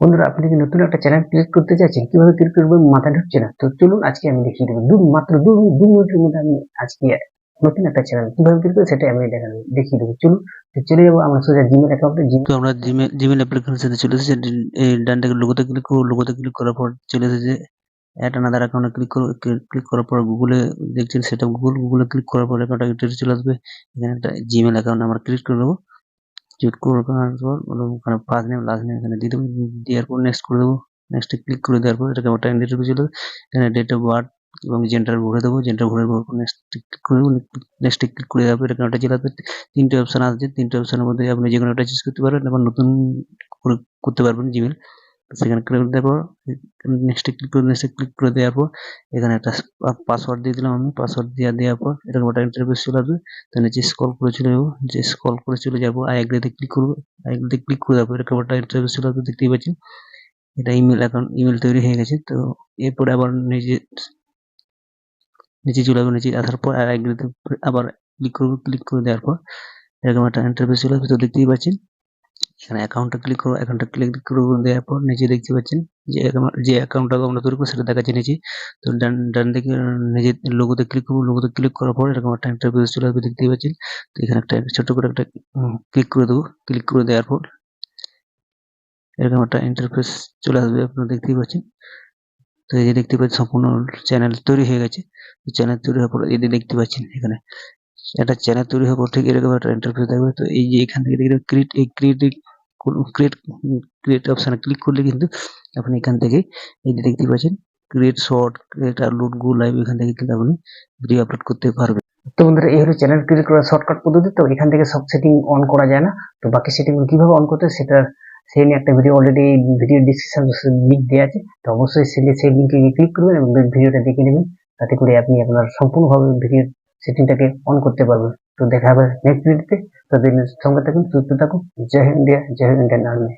বন্ধুরা, আপনি যদি নতুন একটা চ্যানেল ক্রিয়েট করতে চাইছেন, কিভাবে ক্রিয়েট করবেন মাথায় ঢুকছে না? তো চলুন আজকে আমি দেখিয়ে দেবো। মাত্র ২ মিনিটের মধ্যে আমি আজকে নতুন একটা চ্যানেল কিভাবে ক্রিয়েট করবেন সেটাই আমি দেখিয়ে দেবো। চলুন তো চলে যাবো আমরা সোজা জিমেল অ্যাকাউন্টে। তো আমরা জিমেল অ্যাপ্লিকেশনে চলে এসেছি। এই ডান দিকে লোগোতে ক্লিক করব। লোগোতে ক্লিক করার পর চলে এসেছে অ্যাড আনাদার অ্যাকাউন্টে ক্লিক করব। ক্লিক করার পর গুগলে দেখছেন সেটআপ গুগলে ক্লিক করার পর অ্যাকাউন্টটা ডিটেইলস চলে আসবে। এখানে একটা জিমেল অ্যাকাউন্ট আমরা ক্রিয়েট করে নেব। ক্রিয়েট করার পর ওখানে ফার্স্ট নেম লাস্ট নেম এখানে দিয়ে দেবো। দেওয়ার পর নেক্সট করে দেবো। নেক্সটে ক্লিক করে দেওয়ার পর এটাকে একটা ইন্টারভিউ চলে এখানে ডেট অফ বার্থ এবং জেন্ডার ভরে দেবো। জেন্ডার ভরে দেওয়ার পর নেক্সট ক্লিক করে দেবো। নেক্সটে ক্লিক করে দেওয়ার পর এখানে একটা চলে আসবে। ৩টে অপশন আসছে। ৩টে অপশনের মধ্যে আপনি যেকোনো একটা চুজ করতে পারবেন এবং নতুন করতে পারবেন জিমেল। সেখানে ক্লিক দেওয়ার পর নেক্সটে ক্লিক করে দেওয়ার পর এখানে একটা পাসওয়ার্ড দিয়ে দিলাম আমি। পাসওয়ার্ড দেওয়ার পর এরকম একটা ইন্টারফেস চলে আসবে। তো নিচে স্ক্রল করে চলে যাবো। স্ক্রল করে চলে যাবো আই এগ্রিতে ক্লিক করবো। আই এগ্রিতে ক্লিক করে দেওয়ার পর এরকম একটা ইন্টারফেস চলে আসবে, দেখতেই পাচ্ছেন। এটা ইমেল তৈরি হয়ে গেছে। তো এরপরে আবার নিচে চলে যাবো। নিচে আসার পর আই এগ্রিতে আবার ক্লিক করবো। ক্লিক করে দেওয়ার পর এরকম একটা ইন্টারফেস চলে আসবে, তো দেখতেই পাচ্ছেন। এখানে অ্যাকাউন্টটা ক্লিক করবো। অ্যাকাউন্টটা ক্লিক করবো দেওয়ার পর নিচে দেখতে পাচ্ছেন যে অ্যাকাউন্টটা আমরা তৈরি করবো সেটা দেখাচ্ছে নিচে। তো ডান দিকে নিজের লোগোতে ক্লিক করবো। লোগোতে ক্লিক করার পর এরকম একটা ইন্টারফেস চলে আসবে, দেখতেই পাচ্ছেন। তো এখানে একটা ছোট্ট করে একটা ক্লিক করে দেবো। ক্লিক করে দেওয়ার পর এরকম একটা ইন্টারফেস চলে আসবে, আপনারা দেখতেই পাচ্ছেন। তো এই যে দেখতে পাচ্ছেন সম্পূর্ণ চ্যানেল তৈরি হয়ে গেছে। তো চ্যানেল তৈরি হওয়ার পর এই যে দেখতে পাচ্ছেন এখানে একটা চ্যানেল তৈরি হওয়ার পর ঠিক এরকম একটা ইন্টারফেস থাকবে। তো এই যে এখান থেকে দেখবেন ক্রিয়েট অপশনে ক্লিক করলে কিন্তু আপনি এখান থেকে এই যে দেখতে পাচ্ছেন ক্রিয়েট শর্ট, ক্রিয়েট আপলোড, গো লাইভ, এখান থেকে কিন্তু আপনি ভিডিও আপলোড করতে পারবেন। তো বন্ধুরা, এই হলো চ্যানেল ক্রিয়েট করার শর্টকাট পদ্ধতি। তো এখান থেকে সব সেটিং অন করা যায় না। তো বাকি সেটিংগুলো কিভাবে অন করতে হয় সেটা সেই নিয়ে একটা video already video description link দেওয়া আছে। তো অবশ্যই সেই লিঙ্কে গিয়ে ক্লিক করবেন এবং ভিডিওটা দেখে নেবেন। তাতে করে আপনি আপনার সম্পূর্ণভাবে ভিডিও সেটিংটাকে অন করতে পারবেন। তো দেখা হবে নেক্সট ভিডিওতে। ততদিন সঙ্গে থাকুন, সুস্থ থাকুন। জয় হিন্দ ইন্ডিয়া, জয় হিন্দ ইন্ডিয়ান আর্মি।